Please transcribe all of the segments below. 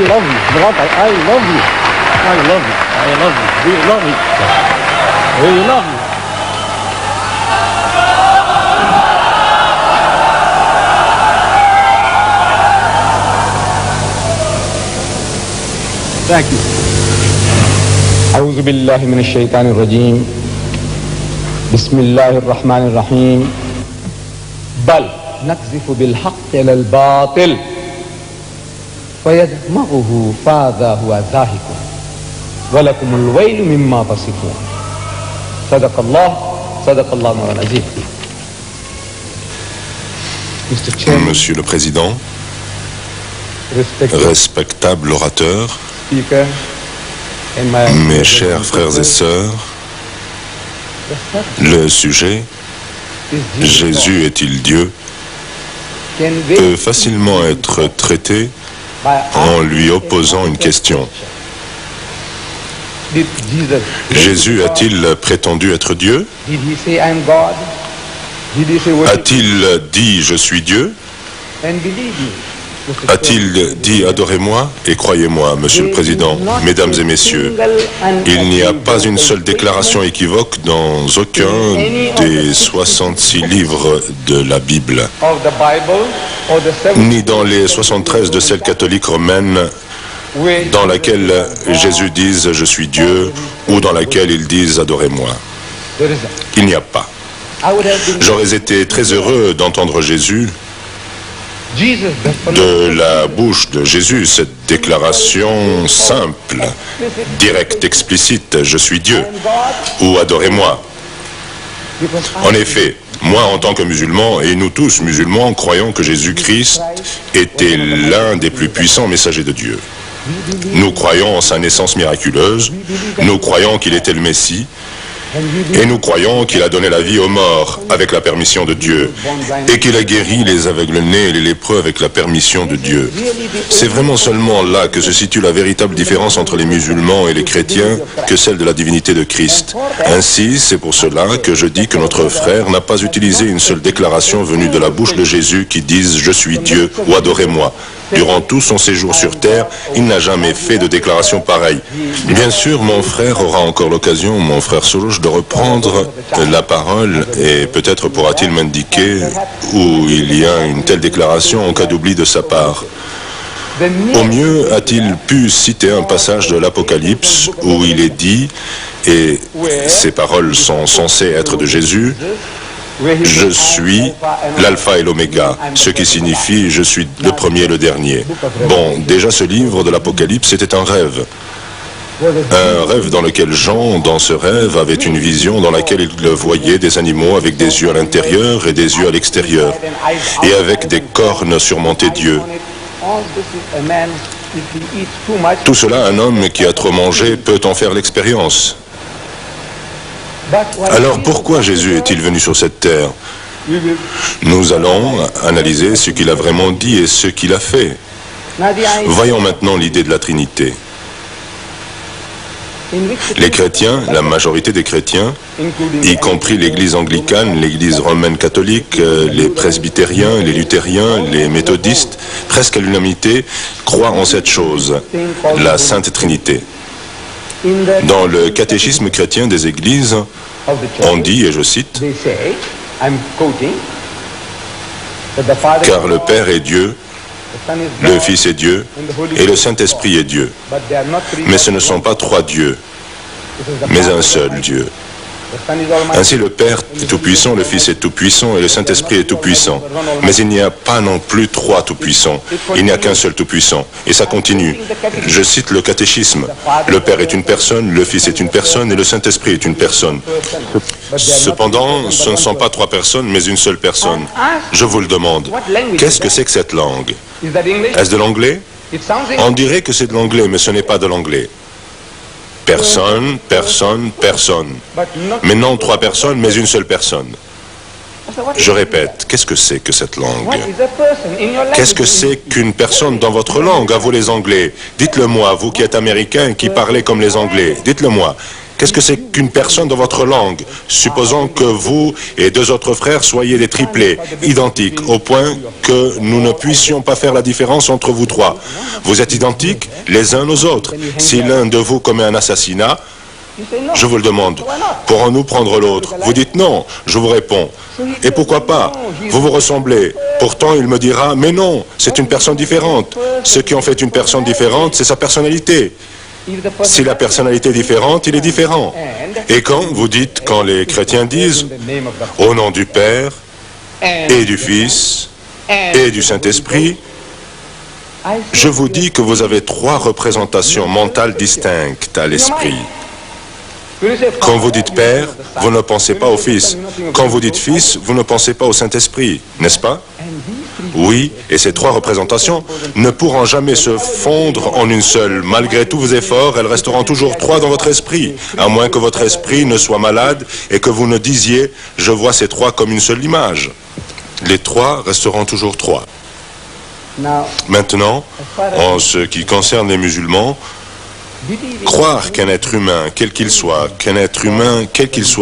love you, brother. I love you. I love you. I love you. We love you. We love you. Thank you. أعوذ بالله من الشيطان الرجيم. بسم الله الرحمن الرحيم. بل نقذف بالحق على الباطل فيدمغه فإذا هو زاهق ولكم الويل مما تصفون. صدق الله مولانا العظيم. Monsieur le Président, respectable orateur, mes chers frères et sœurs, le sujet « Jésus est-il Dieu ?» peut facilement être traité en lui opposant une question. Jésus a-t-il prétendu être Dieu? A-t-il dit « Je suis Dieu » A-t-il dit « Adorez-moi et croyez-moi », Monsieur le Président, Mesdames et Messieurs? Il n'y a pas une seule déclaration équivoque dans aucun des 66 livres de la Bible, ni dans les 73 de celle catholique romaine, dans laquelle Jésus dise « Je suis Dieu » ou dans laquelle ils disent « Adorez-moi ». Il n'y a pas. J'aurais été très heureux d'entendre Jésus, de la bouche de Jésus, cette déclaration simple, directe, explicite, « Je suis Dieu » ou « Adorez-moi ». En effet, moi en tant que musulman, et nous tous musulmans, croyons que Jésus-Christ était l'un des plus puissants messagers de Dieu. Nous croyons en sa naissance miraculeuse, nous croyons qu'il était le Messie, et nous croyons qu'il a donné la vie aux morts avec la permission de Dieu et qu'il a guéri les aveugles-nés et les lépreux avec la permission de Dieu. C'est vraiment seulement là que se situe la véritable différence entre les musulmans et les chrétiens que celle de la divinité de Christ. Ainsi, c'est pour cela que je dis que notre frère n'a pas utilisé une seule déclaration venue de la bouche de Jésus qui dise « Je suis Dieu » ou « Adorez-moi ». Durant tout son séjour sur terre, il n'a jamais fait de déclaration pareille. Bien sûr, mon frère aura encore l'occasion, mon frère Solouche, de reprendre la parole et peut-être pourra-t-il m'indiquer où il y a une telle déclaration en cas d'oubli de sa part. Au mieux, a-t-il pu citer un passage de l'Apocalypse où il est dit, et ces paroles sont censées être de Jésus, « Je suis l'alpha et l'oméga », ce qui signifie « je suis le premier et le dernier ». Bon, déjà ce livre de l'Apocalypse était un rêve. Un rêve dans lequel Jean, dans ce rêve, avait une vision dans laquelle il voyait des animaux avec des yeux à l'intérieur et des yeux à l'extérieur, et avec des cornes surmontés d'yeux. Tout cela, un homme qui a trop mangé peut en faire l'expérience. Alors pourquoi Jésus est-il venu sur cette terre? Nous allons analyser ce qu'il a vraiment dit et ce qu'il a fait. Voyons maintenant l'idée de la Trinité. Les chrétiens, la majorité des chrétiens, y compris l'église anglicane, l'église romaine catholique, les presbytériens, les luthériens, les méthodistes, presque à l'unanimité, croient en cette chose, la Sainte Trinité. Dans le catéchisme chrétien des églises, on dit, et je cite, « Car le Père est Dieu, le Fils est Dieu, et le Saint-Esprit est Dieu. Mais ce ne sont pas trois dieux, mais un seul Dieu. Ainsi le Père est tout-puissant, le Fils est tout-puissant et le Saint-Esprit est tout-puissant. Mais il n'y a pas non plus trois tout-puissants. Il n'y a qu'un seul tout-puissant. Et ça continue. Je cite le catéchisme. Le Père est une personne, le Fils est une personne et le Saint-Esprit est une personne. Cependant, ce ne sont pas trois personnes, mais une seule personne. Je vous le demande. Qu'est-ce que c'est que cette langue? Est-ce de l'anglais? On dirait que c'est de l'anglais, mais ce n'est pas de l'anglais. Personne, personne, personne. Mais non trois personnes, mais une seule personne. Je répète, qu'est-ce que c'est que cette langue? Qu'est-ce que c'est qu'une personne dans votre langue, à vous les Anglais? Dites-le moi, vous qui êtes Américains, qui parlez comme les Anglais. Dites-le moi. Qu'est-ce que c'est qu'une personne dans votre langue? Supposons que vous et deux autres frères soyez des triplés, identiques, au point que nous ne puissions pas faire la différence entre vous trois. Vous êtes identiques les uns aux autres. Si l'un de vous commet un assassinat, je vous le demande, pourrons-nous prendre l'autre? Vous dites non, je vous réponds. Et pourquoi pas? Vous vous ressemblez. Pourtant, il me dira, mais non, c'est une personne différente. Ce qui en fait une personne différente, c'est sa personnalité. Si la personnalité est différente, il est différent. Et quand les chrétiens disent, au nom du Père, et du Fils, et du Saint-Esprit, je vous dis que vous avez trois représentations mentales distinctes à l'esprit. Quand vous dites Père, vous ne pensez pas au Fils. Quand vous dites Fils, vous ne pensez pas au Saint-Esprit, n'est-ce pas? Oui, et ces trois représentations ne pourront jamais se fondre en une seule. Malgré tous vos efforts, elles resteront toujours trois dans votre esprit, à moins que votre esprit ne soit malade et que vous ne disiez « je vois ces trois comme une seule image ». Les trois resteront toujours trois. Maintenant, en ce qui concerne les musulmans, croire qu'un être humain, quel qu'il soit,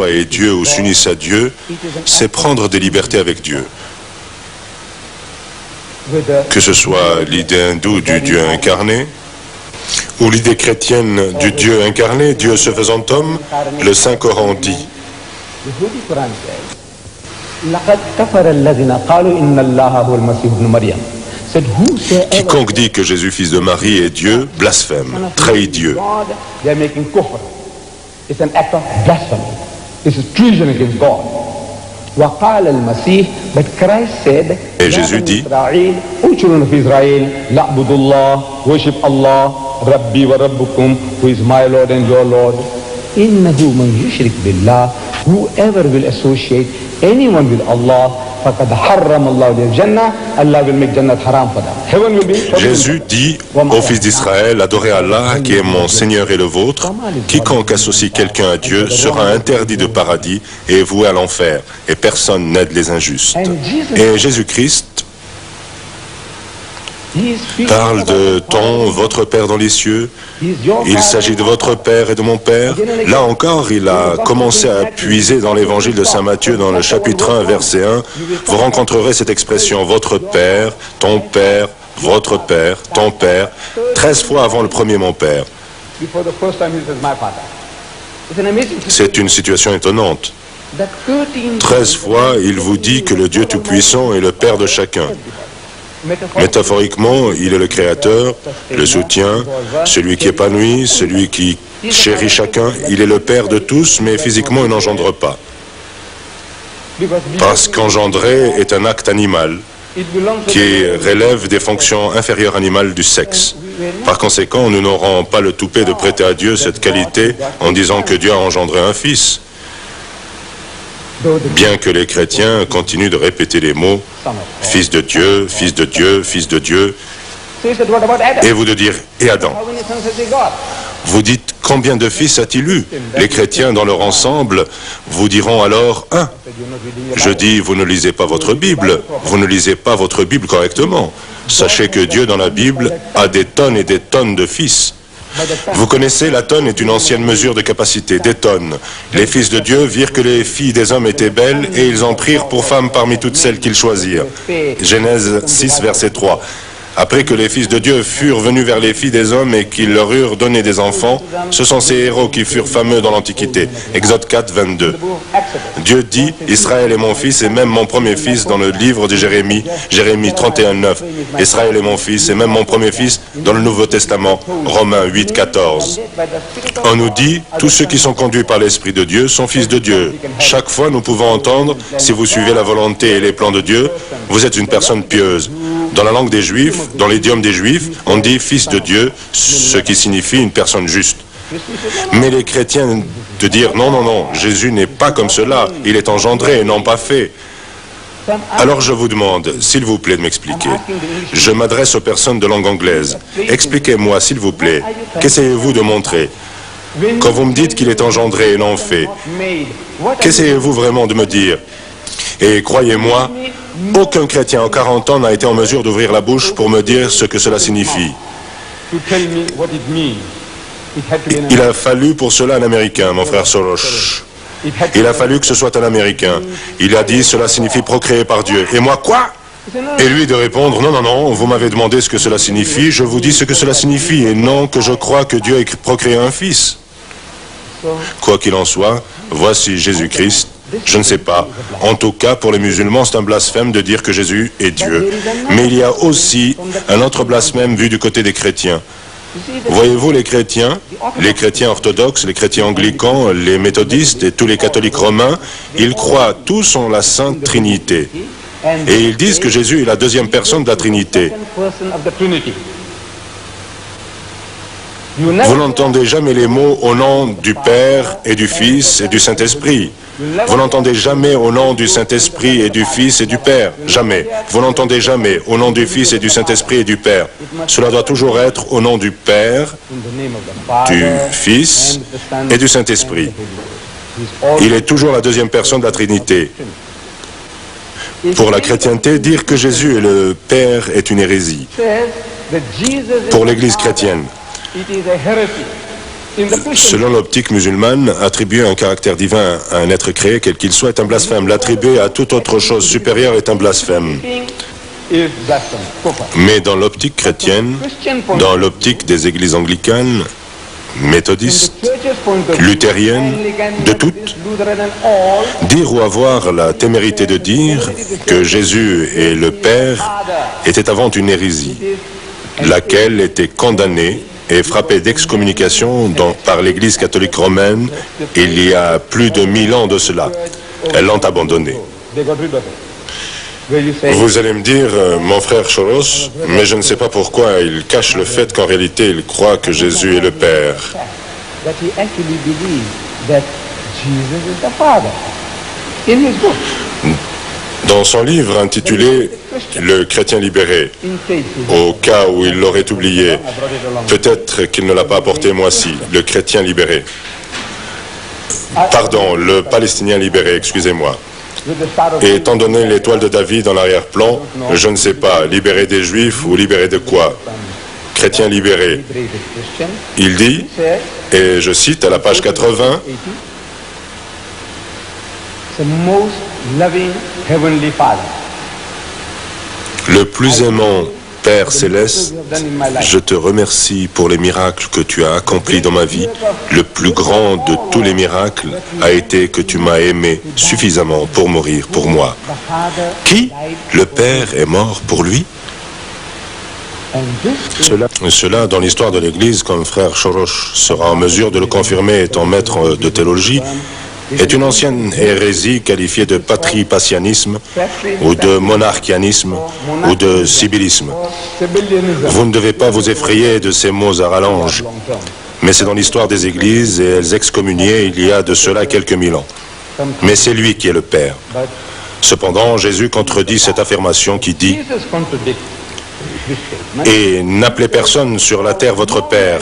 est Dieu ou s'unisse à Dieu, c'est prendre des libertés avec Dieu. Que ce soit l'idée hindoue du Dieu incarné, ou l'idée chrétienne du Dieu incarné, Dieu se faisant homme, le Saint-Coran dit quiconque dit que Jésus, fils de Marie, est Dieu, blasphème, trahit Dieu. Et Jésus dit whoever will associate anyone with Allah, Jésus dit au fils d'Israël, adorez Allah qui est mon Seigneur et le vôtre. Quiconque associe quelqu'un à Dieu sera interdit de paradis et voué à l'enfer. Et personne n'aide les injustes. Et Jésus-Christ parle de votre Père dans les cieux. Il s'agit de votre Père et de mon Père. Là encore, il a commencé à puiser dans l'évangile de Saint Matthieu, dans le chapitre 1, verset 1. Vous rencontrerez cette expression, votre Père, ton Père, votre Père, ton Père, 13 fois avant le premier mon Père. C'est une situation étonnante. 13 fois, il vous dit que le Dieu Tout-Puissant est le Père de chacun. Métaphoriquement, il est le créateur, le soutien, celui qui épanouit, celui qui chérit chacun. Il est le père de tous, mais physiquement, il n'engendre pas. Parce qu'engendrer est un acte animal qui relève des fonctions inférieures animales du sexe. Par conséquent, nous n'aurons pas le toupet de prêter à Dieu cette qualité en disant que Dieu a engendré un fils. Bien que les chrétiens continuent de répéter les mots « Fils de Dieu, Fils de Dieu, Fils de Dieu », et vous de dire « Et Adam ». Vous dites « Combien de fils a-t-il eu » Les chrétiens dans leur ensemble vous diront alors « Un ». Je dis « Vous ne lisez pas votre Bible, vous ne lisez pas votre Bible correctement. Sachez que Dieu dans la Bible a des tonnes et des tonnes de fils. » Vous connaissez, la tonne est une ancienne mesure de capacité, des tonnes. Les fils de Dieu virent que les filles des hommes étaient belles et ils en prirent pour femmes parmi toutes celles qu'ils choisirent. Genèse 6, verset 3. Après que les fils de Dieu furent venus vers les filles des hommes et qu'ils leur eurent donné des enfants, ce sont ces héros qui furent fameux dans l'Antiquité. Exode 4, 22. Dieu dit, Israël est mon fils et même mon premier fils dans le livre de Jérémie, Jérémie 31, 9. Israël est mon fils et même mon premier fils dans le Nouveau Testament, Romains 8, 14. On nous dit, tous ceux qui sont conduits par l'Esprit de Dieu sont fils de Dieu. Chaque fois, nous pouvons entendre, si vous suivez la volonté et les plans de Dieu, vous êtes une personne pieuse. Dans la langue des Juifs, dans l'idiome des Juifs, on dit fils de Dieu, ce qui signifie une personne juste. Mais les chrétiens de dire non, non, non, Jésus n'est pas comme cela, il est engendré et non pas fait. Alors je vous demande, s'il vous plaît, de m'expliquer. Je m'adresse aux personnes de langue anglaise. Expliquez-moi, s'il vous plaît, qu'essayez-vous de montrer? Quand vous me dites qu'il est engendré et non fait, qu'essayez-vous vraiment de me dire? Et croyez-moi, aucun chrétien en 40 ans n'a été en mesure d'ouvrir la bouche pour me dire ce que cela signifie. Il a fallu pour cela un Américain, mon frère Soros. Il a fallu que ce soit un Américain. Il a dit, cela signifie procréer par Dieu. Et moi, quoi? Et lui de répondre, non, non, non, vous m'avez demandé ce que cela signifie, je vous dis ce que cela signifie, et non que je crois que Dieu ait procréé un fils. Quoi qu'il en soit, voici Jésus-Christ. Je ne sais pas. En tout cas, pour les musulmans, c'est un blasphème de dire que Jésus est Dieu. Mais il y a aussi un autre blasphème vu du côté des chrétiens. Voyez-vous, les chrétiens orthodoxes, les chrétiens anglicans, les méthodistes et tous les catholiques romains, ils croient tous en la Sainte Trinité. Et ils disent que Jésus est la deuxième personne de la Trinité. Vous n'entendez jamais les mots au nom du Père et du Fils et du Saint-Esprit. Vous n'entendez jamais au nom du Saint-Esprit et du Fils et du Père. Jamais. Vous n'entendez jamais au nom du Fils et du Saint-Esprit et du Père. Cela doit toujours être au nom du Père, du Fils et du Saint-Esprit. Il est toujours la deuxième personne de la Trinité. Pour la chrétienté, dire que Jésus est le Père est une hérésie. Pour l'Église chrétienne, selon l'optique musulmane, attribuer un caractère divin à un être créé, quel qu'il soit, est un blasphème. L'attribuer à toute autre chose supérieure est un blasphème. Mais dans l'optique chrétienne, dans l'optique des églises anglicanes, méthodistes, luthériennes, de toutes, dire ou avoir la témérité de dire que Jésus est le Père était avant une hérésie, laquelle était condamnée et frappée d'excommunication par l'Église catholique romaine il y a plus de 1000 ans de cela. Elles l'ont abandonné. Vous allez me dire, mon frère Soros, mais je ne sais pas pourquoi il cache le fait qu'en réalité il croit que Jésus est le Père. Dans son livre intitulé « Le chrétien libéré », au cas où il l'aurait oublié, peut-être qu'il ne l'a pas apporté moi-ci, le chrétien libéré. Pardon, le palestinien libéré, excusez-moi. Et étant donné l'étoile de David en arrière-plan, je ne sais pas, libéré des Juifs ou libéré de quoi? Chrétien libéré. Il dit, et je cite à la page 80, le plus aimant Père céleste, je te remercie pour les miracles que tu as accomplis dans ma vie. Le plus grand de tous les miracles a été que tu m'as aimé suffisamment pour mourir pour moi. Qui? Le Père est mort pour lui? Cela, dans l'histoire de l'Église, comme frère Soros sera en mesure de le confirmer étant maître de théologie, est une ancienne hérésie qualifiée de patripassianisme ou de monarchianisme ou de sibyllisme. Vous ne devez pas vous effrayer de ces mots à rallonge, mais c'est dans l'histoire des églises et elles excommuniaient il y a de cela quelques 1000 ans. Mais c'est lui qui est le Père. Cependant, Jésus contredit cette affirmation qui dit « Et n'appelez personne sur la terre votre Père,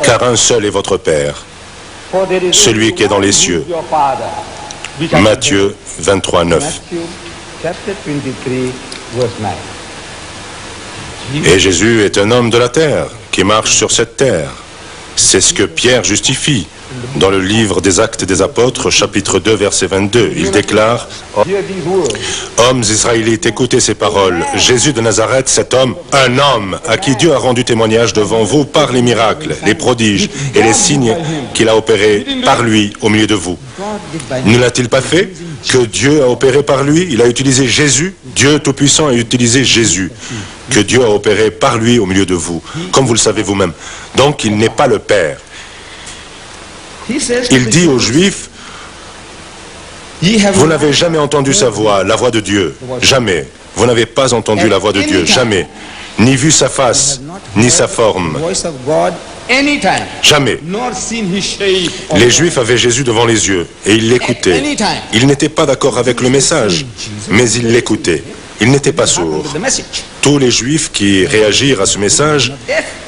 car un seul est votre Père, celui qui est dans les cieux. » Matthieu 23, 9. Et Jésus est un homme de la terre, qui marche sur cette terre. C'est ce que Pierre justifie. Dans le livre des Actes des Apôtres, chapitre 2, verset 22, il déclare « Hommes israélites, écoutez ces paroles. Jésus de Nazareth, cet homme, un homme à qui Dieu a rendu témoignage devant vous par les miracles, les prodiges et les signes qu'il a opérés par lui au milieu de vous. Ne l'a-t-il pas fait? Que Dieu a opéré par lui? Il a utilisé Jésus. Dieu Tout-Puissant a utilisé Jésus. Que Dieu a opéré par lui au milieu de vous, comme vous le savez vous-même. Donc il n'est pas le Père. Il dit aux Juifs, vous n'avez jamais entendu sa voix, la voix de Dieu. Jamais. Vous n'avez pas entendu la voix de Dieu. Jamais. Ni vu sa face, ni sa forme. Jamais. Les Juifs avaient Jésus devant les yeux et ils l'écoutaient. Ils n'étaient pas d'accord avec le message, mais ils l'écoutaient. Ils n'étaient pas sourds. Tous les Juifs qui réagirent à ce message,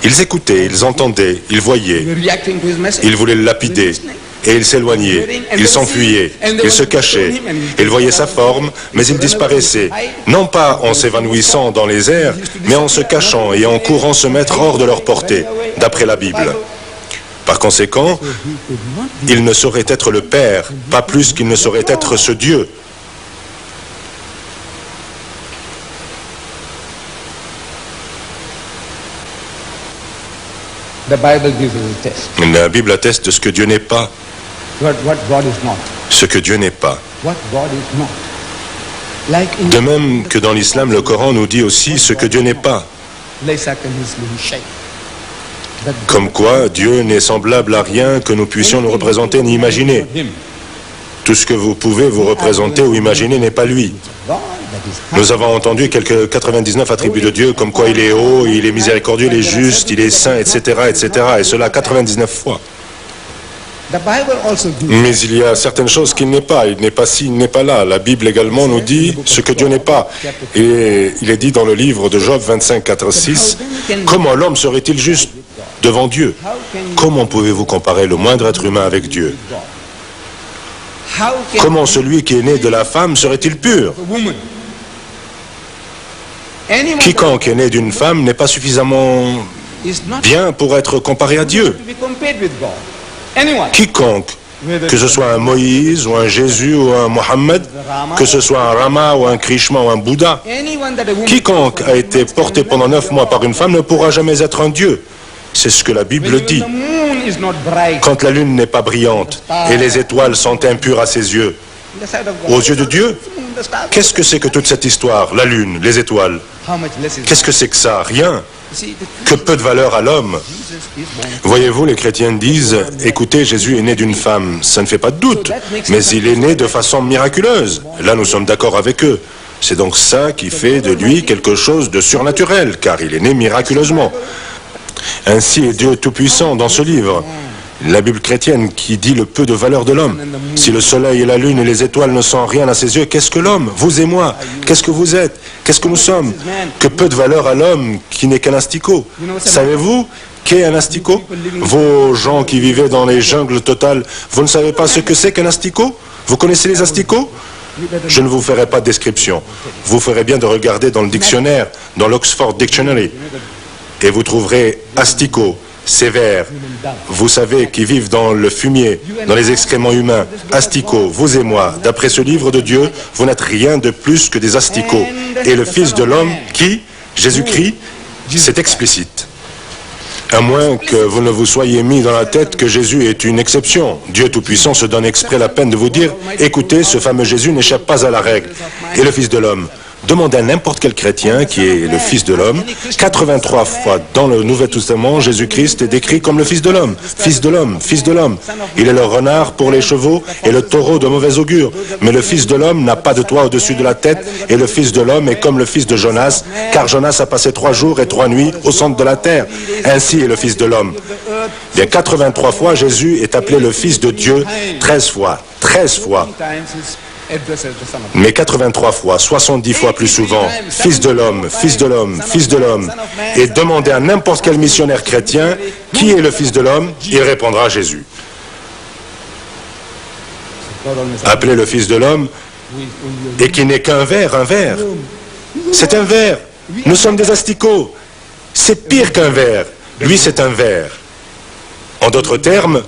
ils écoutaient, ils entendaient, ils voyaient. Ils voulaient le lapider et ils s'éloignaient, ils s'enfuyaient, ils se cachaient. Ils voyaient sa forme, mais il disparaissait. Non pas en s'évanouissant dans les airs, mais en se cachant et en courant se mettre hors de leur portée, d'après la Bible. Par conséquent, il ne saurait être le Père, pas plus qu'il ne saurait être ce Dieu. The Bible gives us a test. La Bible atteste de ce que Dieu n'est pas, What God is not. ce que Dieu n'est pas. What God is not. Like in De même que dans l'islam, le Coran nous dit aussi ce que Dieu n'est pas. laysa kamithlihi shay. That Comme quoi, Dieu n'est semblable à rien que nous puissions nous représenter ni imaginer. Him. Tout ce que vous pouvez vous représenter ou imaginer n'est pas lui. God that is Nous avons entendu quelques 99 attributs de Dieu, comme quoi il est haut, il est miséricordieux, il est juste, il est saint, etc., etc., et cela 99 fois. The Bible also gives Mais il y a certaines choses qu'il n'est pas. Il n'est pas ci, il n'est pas là. La Bible également nous dit ce que Dieu n'est pas. Et il est dit dans le livre de Job 25, 4, 6, « Comment l'homme serait-il juste devant Dieu? Comment pouvez-vous comparer le moindre être humain avec Dieu? how can Comment celui qui est né de la femme serait-il pur? a woman anyone Quiconque est né d'une femme n'est pas suffisamment is not bien pour être comparé à Dieu. to be compared with God. Anyone. Quiconque, que ce soit un Moïse ou un Jésus ou un Mohammed, que ce soit un Rama ou un Krishna ou un Bouddha, Anyone that a woman quiconque a été porté pendant 9 mois par une femme ne pourra jamais être un Dieu. C'est ce que la Bible dit. the moon is not bright Quand la lune n'est pas brillante et les étoiles sont impures à ses yeux, in the sight of God. aux yeux de Dieu, The stars. qu'est-ce que c'est que toute cette histoire? La lune, les étoiles, How much less is qu'est-ce que c'est que ça? Rien. You see, the Que peu de valeur à l'homme. Jesus is born. Voyez-vous, les chrétiens disent, écoutez, Jésus est né d'une femme. Ça ne fait pas de doute, mais il est né de façon miraculeuse. Là, nous sommes d'accord avec eux. C'est donc ça qui fait de lui quelque chose de surnaturel, car il est né miraculeusement. Ainsi est Dieu Tout-Puissant dans ce livre. La Bible chrétienne qui dit le peu de valeur de l'homme. Si le soleil et la lune et les étoiles ne sont rien à ses yeux, qu'est-ce que l'homme? Vous et moi, qu'est-ce que vous êtes? Qu'est-ce que nous sommes? Que peu de valeur à l'homme qui n'est qu'un asticot. Savez-vous qu'est un asticot? Vos gens qui vivaient dans les jungles totales, vous ne savez pas ce que c'est qu'un asticot? Vous connaissez les asticots? Je ne vous ferai pas de description. Vous ferez bien de regarder dans le dictionnaire, dans l'Oxford Dictionary, et vous trouverez asticot, sévère, vous savez, qui vivent dans le fumier, dans les excréments humains, asticots, vous et moi. D'après ce livre de Dieu, vous n'êtes rien de plus que des asticots. Et le Fils de l'homme, qui, Jésus-Christ, c'est explicite. À moins que vous ne vous soyez mis dans la tête que Jésus est une exception. Dieu Tout-Puissant se donne exprès la peine de vous dire, écoutez, ce fameux Jésus n'échappe pas à la règle. Et le Fils de l'homme? Demandez à n'importe quel chrétien qui est le Fils de l'homme. 83 fois dans le Nouveau Testament, Jésus-Christ est décrit comme le Fils de l'homme. Fils de l'homme, Fils de l'homme. Il est le renard pour les chevaux et le taureau de mauvais augure. Mais le Fils de l'homme n'a pas de toit au-dessus de la tête et le Fils de l'homme est comme le fils de Jonas, car Jonas a passé 3 jours et 3 nuits au centre de la terre. Ainsi est le Fils de l'homme. Bien 83 fois, Jésus est appelé le Fils de Dieu, 13 fois. 13 fois. Times is addressed as the Son of God. Mais 83 fois, 70 fois plus souvent, Fils de l'homme, Fils de l'homme, Fils de l'homme. Et demandez à n'importe quel missionnaire chrétien, qui est le Fils de l'homme? Il répondra Jésus. God always Appelez le Fils de l'homme, et qui n'est qu'un ver, un ver. C'est un ver. Nous sommes des asticots. C'est pire qu'un ver. Lui, c'est un ver. En d'autres termes,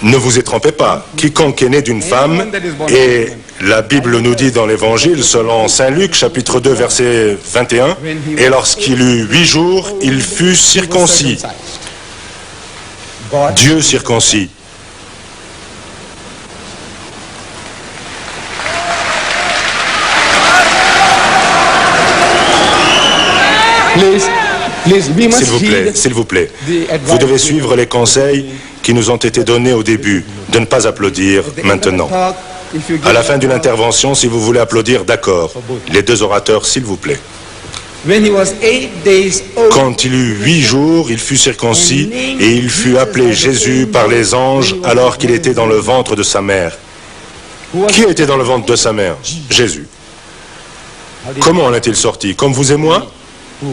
ne vous y trompez pas. Quiconque est né d'une femme, et la Bible nous dit dans l'Évangile, selon Saint Luc, chapitre 2, verset 21, et lorsqu'il eut 8 jours, il fut circoncis. God Dieu circoncis. Please, we must heed S'il vous plaît, the advice vous devez suivre les conseils qui nous ont été donnés au début, de ne pas applaudir maintenant. talk. If you À la fin d'une intervention, si vous voulez applaudir, d'accord. Les 2 orateurs, s'il vous plaît. When he was 8 days old, Quand il eut 8 jours, il fut circoncis et il fut appelé Jésus par les anges alors qu'il était dans le ventre de sa mère. Qui était dans le ventre de sa mère? Jésus. Comment en est-il sorti? Comme vous et moi?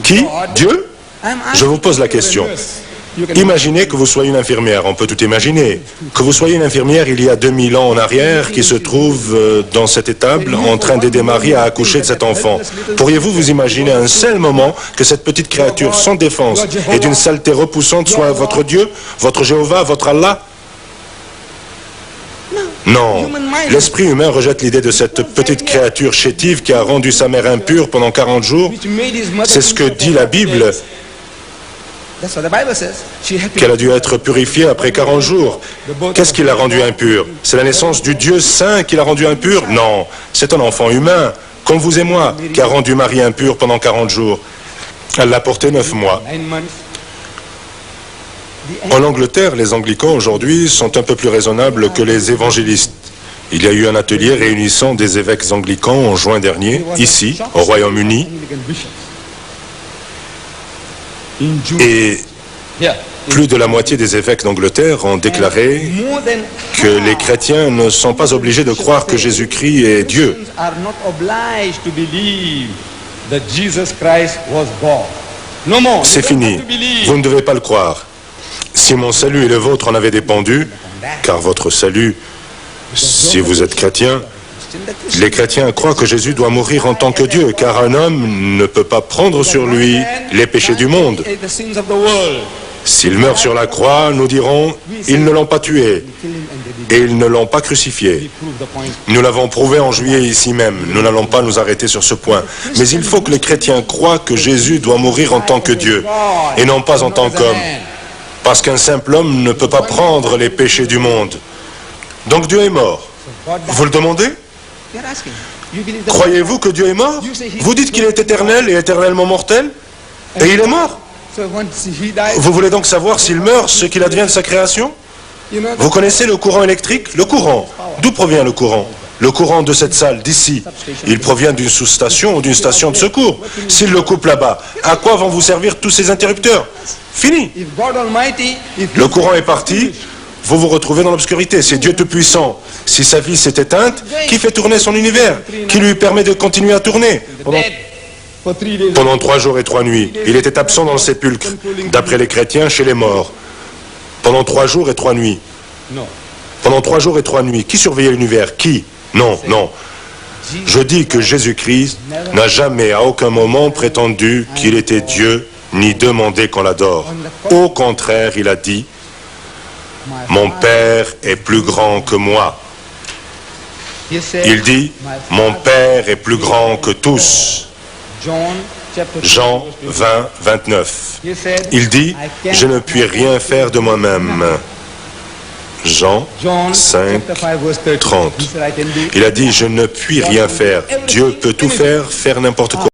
Qui? Dieu? Je vous pose la question. Imaginez que vous soyez une infirmière, on peut tout imaginer. Que vous soyez une infirmière il y a 2000 ans en arrière qui se trouve dans cette étable en train d'aider Marie à accoucher de cet enfant. Pourriez-vous vous imaginer un seul moment que cette petite créature sans défense et d'une saleté repoussante soit votre Dieu, votre Jéhovah, votre Allah? Non, l'esprit humain rejette l'idée de cette petite créature chétive qui a rendu sa mère impure pendant 40 jours. C'est ce que dit la Bible, qu'elle a dû être purifiée après 40 jours. Qu'est-ce qui l'a rendue impure? C'est la naissance du Dieu saint qui l'a rendue impure? Non, c'est un enfant humain, comme vous et moi, qui a rendu Marie impure pendant 40 jours. Elle l'a porté 9 mois. En Angleterre, les anglicans aujourd'hui sont un peu plus raisonnables que les évangélistes. Il y a eu un atelier réunissant des évêques anglicans en juin dernier, ici, au Royaume-Uni. Et plus de la moitié des évêques d'Angleterre ont déclaré que les chrétiens ne sont pas obligés de croire que Jésus-Christ est Dieu. C'est fini. Vous ne devez pas le croire. Si mon salut et le vôtre en avaient dépendu, car votre salut, si vous êtes chrétien, les chrétiens croient que Jésus doit mourir en tant que Dieu, car un homme ne peut pas prendre sur lui les péchés du monde. S'il meurt sur la croix, nous dirons, ils ne l'ont pas tué et ils ne l'ont pas crucifié. Nous l'avons prouvé en juillet ici même. Nous n'allons pas nous arrêter sur ce point. Mais il faut que les chrétiens croient que Jésus doit mourir en tant que Dieu et non pas en tant qu'homme. Parce qu'un simple homme ne peut pas prendre les péchés du monde. Donc Dieu est mort. Vous le demandez? Croyez-vous que Dieu est mort? Vous dites qu'il est éternel et éternellement mortel? Et il est mort? Vous voulez donc savoir s'il meurt, ce qu'il advient de sa création? Vous connaissez le courant électrique? Le courant. D'où provient le courant? Le courant de cette salle, d'ici. Il provient d'une sous-station ou d'une station de secours. S'il le coupe là-bas, à quoi vont vous servir tous ces interrupteurs? Fini. Le courant est parti, vous vous retrouvez dans l'obscurité. C'est Dieu Tout-Puissant. Si sa vie s'est éteinte, qui fait tourner son univers? Qui lui permet de continuer à tourner? Pendant 3 jours et 3 nuits, il était absent dans le sépulcre, d'après les chrétiens, chez les morts. Pendant 3 jours et 3 nuits. Pendant 3 jours et 3 nuits. Qui surveillait l'univers? Qui? Non, non. Je dis que Jésus-Christ n'a jamais, à aucun moment, prétendu qu'il était Dieu, ni demandé qu'on l'adore. Au contraire, il a dit, « Mon Père est plus grand que moi. » Il dit, « Mon Père est plus grand que tous. » Jean 20, 29. Il dit, « Je ne puis rien faire de moi-même. » Jean 5, 30. Il a dit, « Je ne puis rien faire. » Dieu peut tout faire, faire n'importe quoi.